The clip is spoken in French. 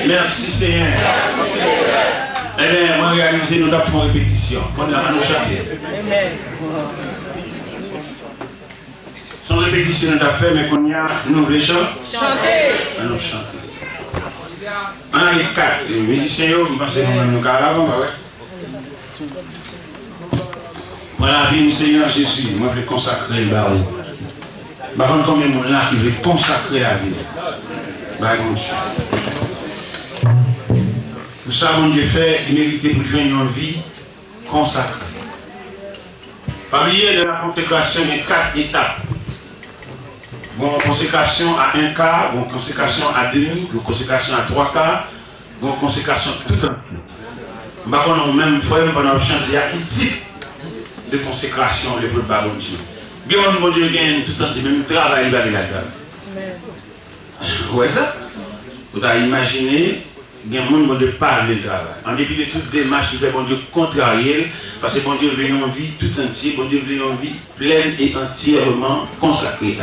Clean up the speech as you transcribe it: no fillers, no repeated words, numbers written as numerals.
Merci Seigneur. Eh bien, on va réaliser nos dates de répétition. On va nous chanter. Son répétition nous a fait, mais qu'on y a, nous voulons chanter. On nous chanter. On a les 4. Les musiciens, nous pensons que nous avons voilà, vie du Seigneur Jésus. Moi, je vais consacrer le baron. Par contre, combien de gens là qui veulent consacrer la vie? Tout ça, mon Dieu fait, il méritait pour jouer une vie consacrée. Parmi de la consécration, il y a 4 étapes. Bon, consécration à 1 quart, bon, consécration à demi, bon, consécration à 3 quarts, bon, consécration tout entier. Par contre, on même fois, pendant le chant, il y a qui dit. de consécration le peuple par bon Dieu. Bien, bon Dieu gagne tout en même travail, il va là-dedans. Ouais, ça? Vous avez imaginé, il y a un monde de parler de travail. En dépit de toute démarche qui fait bon Dieu contrarier, parce que bon Dieu veut une vie tout entière, bon Dieu veut une vie pleine et entièrement consacrée.